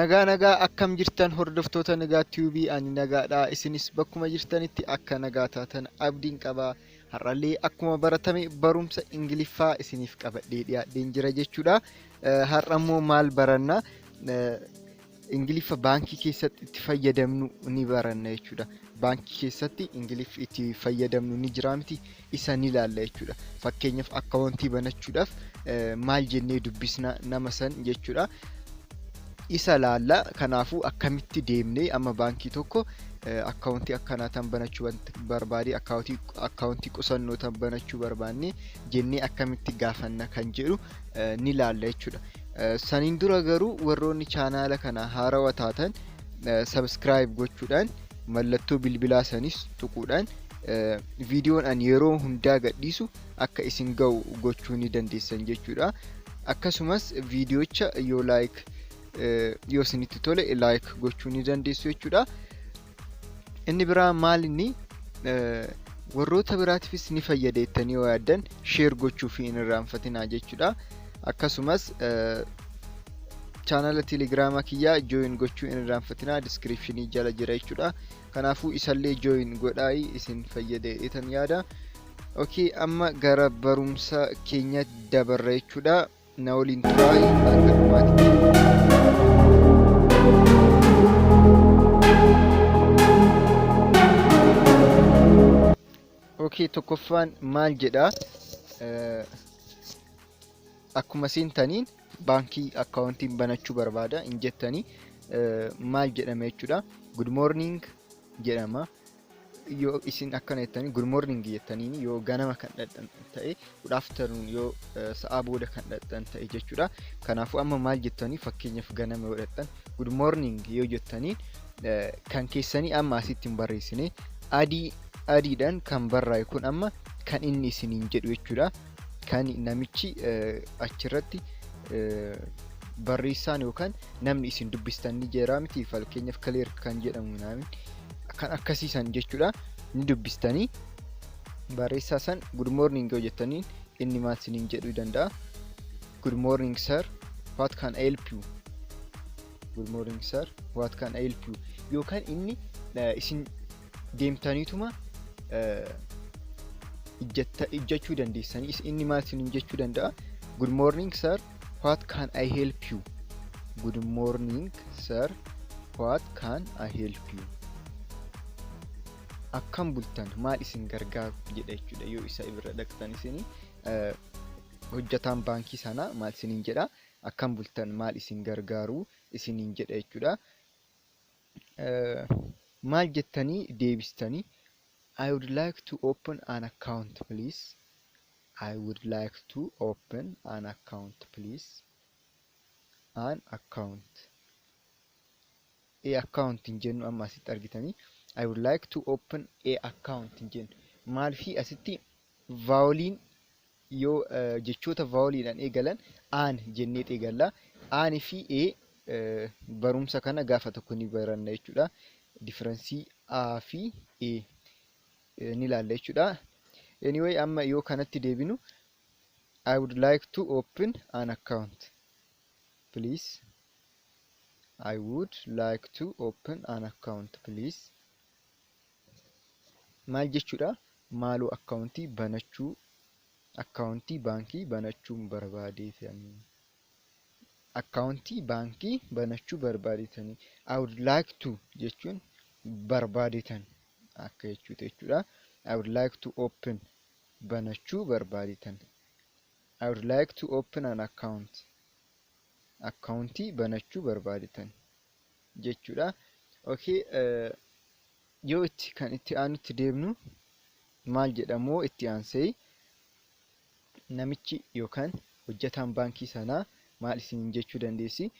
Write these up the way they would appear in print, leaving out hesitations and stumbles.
nagaa akkam jirtan hordoftoota nagaa tiyuubii ani nagaadha isinis bakkuma jirtanitti akka nagaa taatan abdiin qaba har'allee akkuma baratame barumsa ingiliffaa isiniif qabadhee dhiyaadheen jira jechuudha. Har'ammoo maal baranna ingiliffa baankii keessatti itti fayyadamnu ni baranna jechuudha. Baankii keessatti ingiliffa itti fayyadamnu ni jira miti isa ni ilaalla jechuudha. Fakkeenyaaf akkaawuntii banachuudhaaf maal jennee dubbisna nama san jechuudha. Isa laalla kanaafuu akkamitti deemnee amma baankii tokko akkaawuntii akkanaa tan banachuu barbaade akkaawuntii qusannoo tan banachuu barbaanne jennee akkamitti gaafanna kan jedhu ni laalla jechuudha. Saniin dura garuu warroonni chaanaala kana haarawaa taatan subscribe gochuudhaan mallattoo bilbilaa sanis tuquudhaan viidiyoon ani yeroo hundaa gadhiisu akka isin ga'u gochuu ni dandeessan jechuudha. Akkasumas viidiyoocha yoo isinitti tole like gochuu ni dandeessu jechuudha. Inni biraa maal inni warroota biraatiifis ni fayyada jettanii yoo yaaddan share gochuu fi hin irraanfatinaa jechuudha. Akkasumas chaanala telegiraamaa kiyyaa join gochuu hin irraanfatinaa descriptionii jala jira jechuudha. Kanaafuu isallee join godhaa isin fayyada jedhan yaada. Okay, amma gara barumsa keenya dabarra jechuudha. Na waliin turaa akka dhumaatti. Okay, tokkoffaan maal jedha akkuma seentaniin baankii akkaawuntiin banachuu barbaada hin jettanii maal jedhama jechuudha. Good morning jedhama. Yoo isin akkana jettanii good morning jettanii yoo ganama kan dhadhan ta'e good afternoon yoo sa'a booda kan dhadhan ta'e jechuudha. Kanaafuu amma maal jettanii fakkeenyaaf ganama yoo dhadhan good morning yoo jettanii kan keessanii amma asitti hin barreessine adiidhaan kan barraa'e kun amma kan inni isiniin jedhu jechuudha. Kan namichi achirratti barreessaan yookaan namni isin dubbistan ni jira miti fakkeenyaaf clear kan jedhamu naamin kan akkasiisan jechuudha. Ni dubbistanii barreessaa san good morning yoo jettanii inni maal isiniin jedhuu danda'a. Good morning sir, what can I help you? Good morning sir, what can I help you? Yookaan inni isin deemtaniituma ijjachuu dandeessanii inni maal isiniin jechuu danda'a. Good morning sir, what can I help you? Good morning sir, what can I help you? Akkam bultan maal isin gargaaru jedha jechuudha. Yoo isa bira dhaqxan isin hojjataan baankii sana maal isiniin jedha. Akkam bultan maal isin gargaaru isiniin jedha jechuudha. Maal jettanii deebistanii I would like to open an account please. I would like to open an account please. An account. Account hin jennu amma asitti argitanii. I would like to open a account hin jennu. Maal fi asitti vaawoliin yoo jechoota vaawoliidhaan eegalan aan jennee eegalla. Aan fi barumsa kana gaafa tokko ni baranna jechuudha. Differensii A fi E ni ilaalla jechuudha. Anyway amma yoo kanatti deebinu I would like to open an account please. I would like to open an account please. Maal jechuudha? Maaloo akkaawuntii banachuu akkaawuntii baankii banachuun barbaadeetanii. Akkaawuntii baankii banachuu barbaadeetanii. I would like to jechuun barbaadeetan akka jechuudha. I would like to open banachuu barbaadeetan. I would like to open an account. Akkaawuntii banachuu barbaadeetan jechuudha. Okay, yoo itti kan itti aanutti deemnu maal jedhamoo itti aansee namichi yookaan hojjataan baankii sanaa maal isiniin jechuu dandeessi.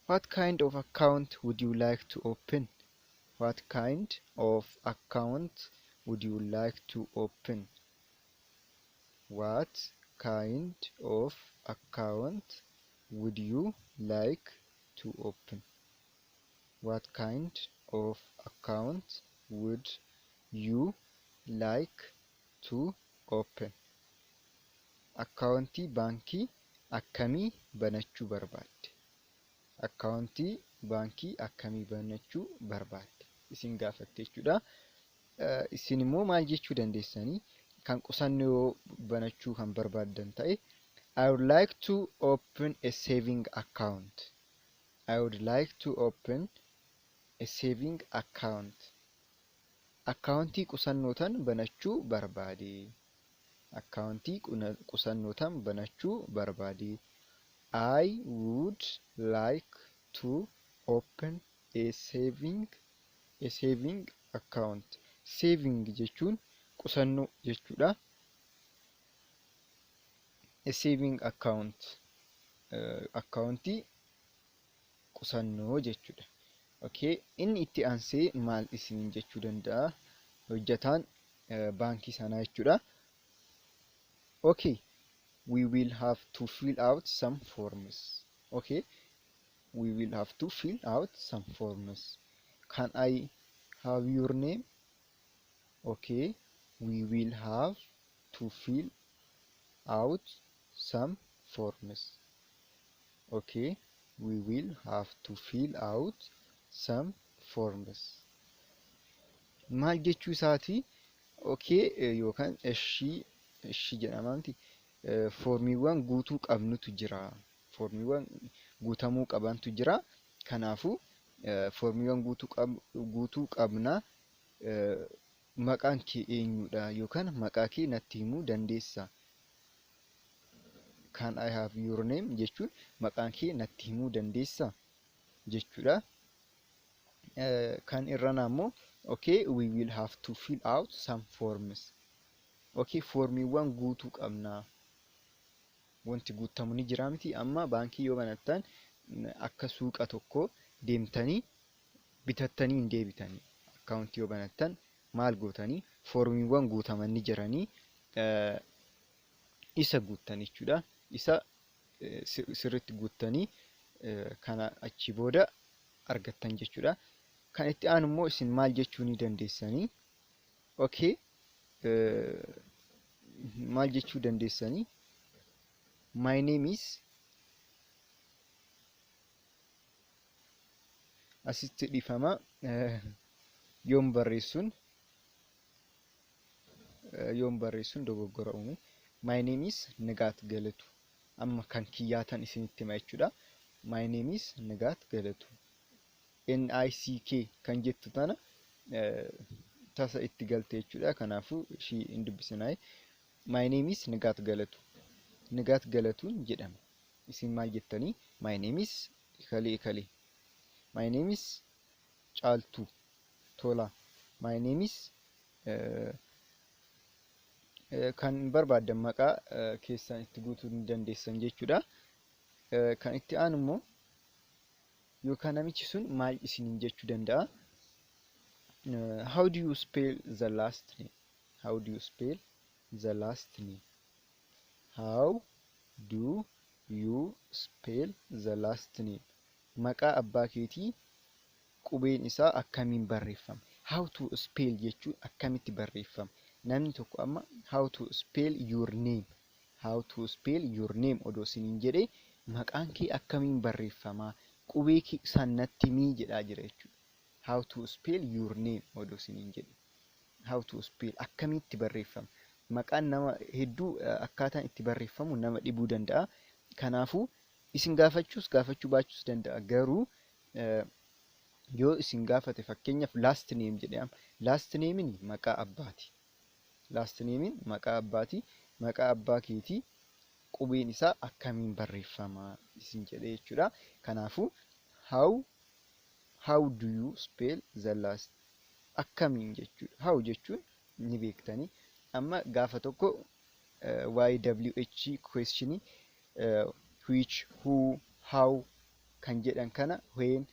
What kind of account would you like to open? What kind of account would you like to open? What kind of account would you like to open? What kind of account would you like to open? Akkaawuntii baankii akkamii banachuu barbaadde? Akkaawuntii baankii akkamii banachuu barbaadde isin gaafatte jechuudha. Isin immoo maal jechuu dandeessanii kan qusannoo banachuu kan barbaaddan ta'e I would like to open a saving account. I would like to open a saving account. Akkaawuntii qusannootan banachuu barbaade. Akkaawuntii qusannootan banachuu barbaade. I would like to open a saving account. Saving jechuun qusannoo jechuudha. A saving account akkaawuntii qusannoo jechuudha. Okay, inni itti aansee maal isiniin jechuu danda'a? Hojjetaan baankii sanaa jechuudha. Okay, we will have to fill out some forms. Okay, we will have to fill out some forms. Can I have your name? Okay, we will have to fill out some forms. Okay, we will have to fill out some forms. Maal jechuu isaati? Okay, yookaan ishii jedhamaanti. Foormiiwwan guutuu qabnutu jira. Foormiiwwan guutamuu qabantu jira. Kanaafuu foormiiwwan guutuu qabna. Maqaan kee eenyudha yookaan maqaa kee natti himuu dandeessa? Can I have your name jechuun maqaan kee natti himuu dandeessa jechuudha. Kan irraan ammoo okay, we will have to fill out some forms. Okay, foormiiwwan guutuu qabna. Wanti guutamu ni jira miti. Amma baankii yoo banattan akka suuqa tokko deemtanii bitattanii hin deebitanii. Akkaawuntii yoo banattan maal gootanii foormiiwwan guutaman ni jiranii isa guuttan jechuudha. Isa sirriitti guuttanii kana achi booda argattan jechuudha. Kan itti aanu immoo isin maal jechuu ni dandeessanii? Okay, maal jechuu dandeessanii? My name is asitti dhiifama yoon barreessuun dogoggora uume. My name is Nagaat Galatu. Amma kan kiyyaatan isinitti hima jechuudha. My name is Nagaat Galatu. NICK kan jettu tana tasa itti galte jechuudha. Kanaafuu ishii hin dubbisinaay. My name is Nagaat Galatu. Nagaat Galatuun jedhama. Isin maal jettanii? My name is Kalee. My name is Caaltuu Tola. My name is kan barbaadan maqaa keessan itti guutuu ni dandeessan jechuudha. Kan itti aanu immoo yookaan namichi sun maal isiniin jechuu danda'a? How do you spell the last name? How do you spell the last name? How do you spell the last name? Maqaa abbaa keetii qubeen isaa akkamiin barreeffama? How to spell jechuun akkamitti barreeffama? Namni tokko amma how to spell your name? How to spell your name odoo isiniin jedhee maqaan kee akkamiin barreeffama? Qubee kee sanatti mii jedhaa jira jechuudha. How to spell your name odoo isiniin jedhe. How to spell akkamitti barreeffama? Maqaan nama hedduu akkaataan itti barreeffamu nama dhibuu danda'a. Kanaafuu isin gaafachuu baachuus danda'a. Garuu yoo isin gaafate fakkeenyaaf last name jedhama. Last name'n maqaa abbaati. Last name'n maqaa abbaati. Maqaa abbaa keetii qubeen isaa akkamiin barreeffama isin jedhee jechuudha. Kanaafuu how do you spell the last? Akkamiin jechuudha. How jechuun ni beektanii. Amma gaafa tokko YWH question which, who, how kan jedhan kana when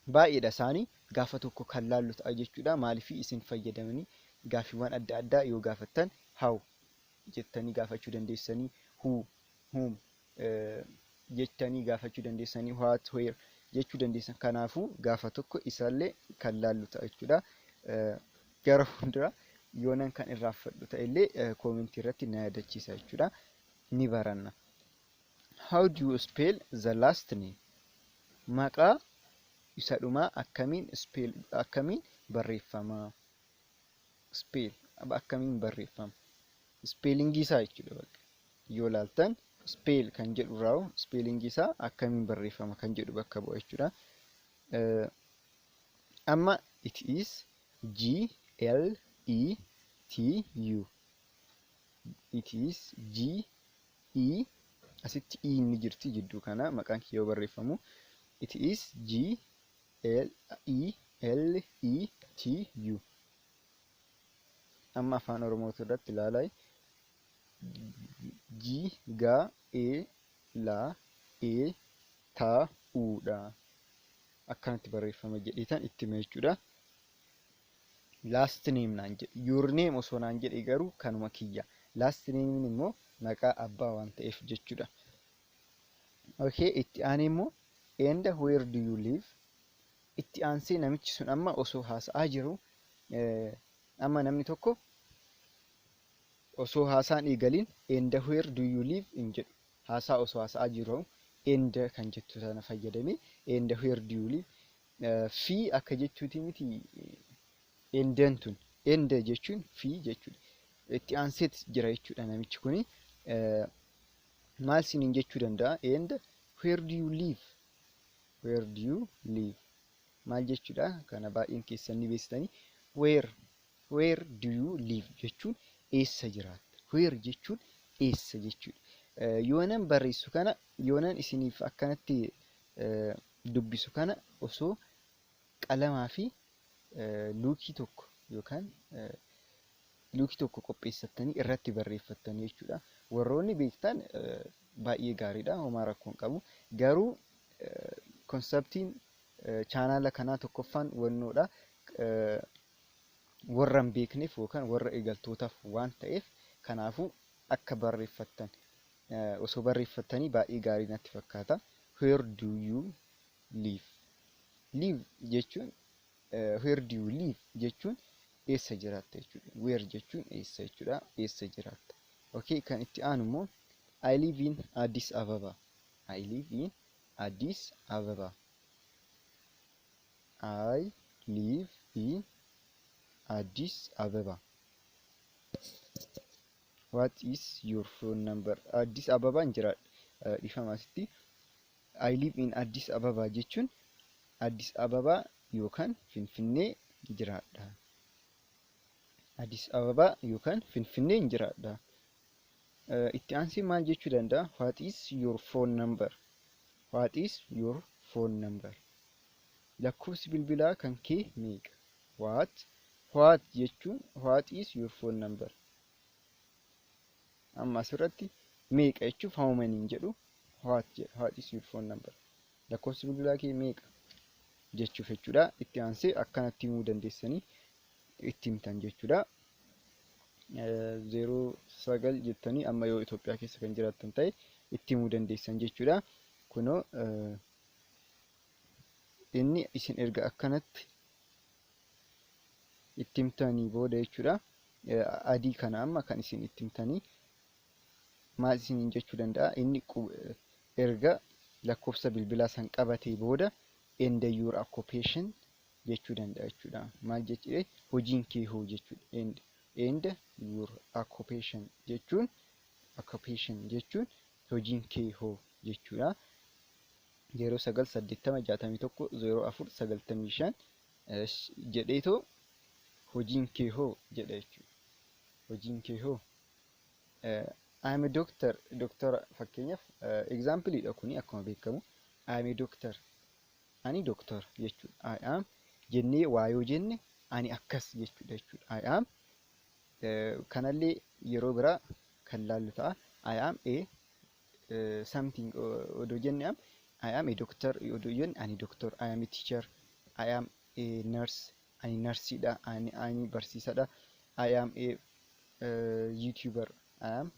baay'eedha isaanii gaafa tokko kan laallu ta'a jechuudha. Maaliif isin fayyadamanii gaafiiwwan adda addaa yoo gaafattan how jettanii gaafachuu dandeessanii, whom jettanii gaafachuu dandeessanii, what, where jechuu dandeessan. Kanaafuu gaafa tokko isaallee kan laallu ta'a jechuudha. Gara fuuldura yoonan kan irraanfadhu ta'ellee koomentii irratti na yaadachiisa jechuudha. Ni baranna. How do you spell the last name? maqaa isa dhumaa akkamiin barreeffama? Spell akkamiin barreeffama? Spellingii isaa jechuudha bakka. Yoo laaltan spell kan jedhu irraa spellingii isaa akkamiin barreeffama kan jedhu bakka bu'a jechuudha. Amma it is GLETU. It is GE asitti E ni jirti jidduu kana maqaan kee yoo barreeffamu it is GLELETU. Amma afaan Oromootu irratti ilaalaa Ga E La E Ta Uudha. Akkanatti barreeffama jedhitan itti hima jechuudha. Last name naan jedhe. Your name osoo naan jedhe garuu kanuma kiyya. Last name immoo maqaa abbaa waan ta'eef jechuudha. Okay, itti aanee immoo and where do you live? Itti aansee namichi sun amma osoo haasa'aa jiru amma namni tokko osoo haasaan eegaliin and where do you live in jedhu. Haasaa osoo haasa'aa jiru and kan jettu sana fayyadamee and where do you live? Fi akka jechuuti miti endentun. End jechuun fi jechuudha. Itti aanseet jira jechuudha namichi kuni. Maal siniin jechuu danda'a? And where do you live? Where do you live? Maal jechuudha? Kana baay'een keessan ni beektanii. Where do you live jechuun eessa jiraatta? Where jechuun eessa jechuudha. Yoonan barreessu kana, yoonan isiniif akkanatti dubbisu kana osoo qalamaa fi luukii tokko yookaan luukii tokko qopheessattanii irratti barreeffattanii jechuudha. Warroonni beektan baay'ee gaariidha, homaa rakkoo hin qabu. Garuu konseptiin chaanaala kanaa tokkoffaan wannoodha. Warra hin beekneef yookaan warra eegaltootaaf waan ta'eef kanaafuu akka barreeffattan osoo barreeffattanii baay'ee gaarii natti fakkaata. Where do you live? Live jechuun where do you live jechuun eessa jiraatta jechuudha. Where jechuun eessa jechuudha. Eessa jiraatta. Okay, kan itti aanu immoo I live in Addis Ababa. I live in Addis Ababa. I live in Addis Ababa. What is your phone number? Addis Ababa jira ifamasitti. I live in Addis Ababa jechuun Addis Ababa yookaan Finfinnee jiraadha. Addis Ababa yookaan Finfinnee jiraadha. Itti aansee maal jechuu danda'a? What is your phone number? What is your phone number? Lakkoofsi bilbilaa kan kee meeqa? What jechuun what is your phone number? Amma asirratti meeqa jechuuf how many jedhu what is your phone number? Lakkoofsi bilbilaa kee meeqa jechuuf jechuudha. Itti aansee akkanatti himuu dandeessanii itti himtan jechuudha. 09 jettanii amma yoo Itoophiyaa keessa kan jiraattan ta'e itti himuu dandeessan jechuudha. Kunoo inni isin erga akkanatti itti himtanii booda jechuudha. Adii kana amma kan isin itti himtanii maal isiniin jechuu danda'a? Inni erga lakkoofsa bilbilaa san qabatee booda and your occupation jechuu danda'a jechuudha. Maal jechuudha? Hojiin kee hoo jechuudha. And your occupation jechuun hojiin kee hoo jechuudha. 0980610495 jedheetoo hojiin kee hoo jedha jechuudha. Hojiin kee hoo. I am a doctor. Doctor fakkeenyaaf example dha kuni akkuma beekamu. I am a doctor. Ani doctor jechuudha. I am jennee waa yoo jenne ani akkas jechuudha jechuudha. I am kanallee yeroo biraa kan laallu ta'a. I am a something odoo jenne I am a doctor odoo jenne ani doctor. I am a teacher. I am a nurse. Ani nursiidha. Ani barsiisadha. I am a YouTuber. I am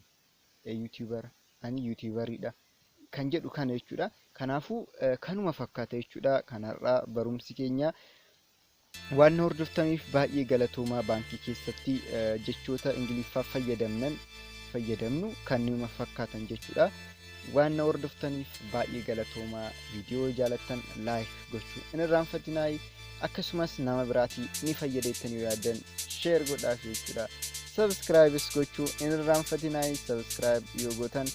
a YouTuber. Ani YouTuberidha. Kan jedhu kana jechuudha. Kanaafuu kanuma fakkaata jechuudha. Kanarraa barumsi keenya waan hordoftaniif baay'ee galatoomaa. Baankii keessatti jechoota Ingiliffaa fayyadamnu kannuma fakkaatan jechuudha. waan na hordoftaniif baay'ee galatoomaa. Viidiyoo jaalattan like gochuu hin irraanfatinaa. Akkasumas nama biraatii ni fayyadeettanii yaaddan share godhaaf jechuudha. Subscribe gochuu hin irraanfatinaa. Subscribe yoo gootan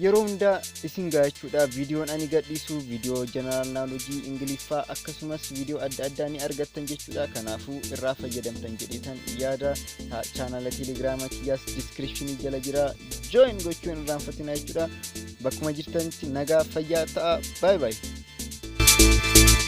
yeroo hunda isin gaachuudha. Viidiyoon ani gadhiisu viidiyoo general knowledge ingliiffa akkasumas viidiyoo adda addaa ni argattan jechuudha. Kanaafuu irraa fayyadamtan jedhitan yaada. Channel Telegram kiyyaas description jala jira. Join gochuu hin irraanfatinaa jechuudha. Bakkuma jirtanitti nagaa fayyaa ta'a. Bye bye.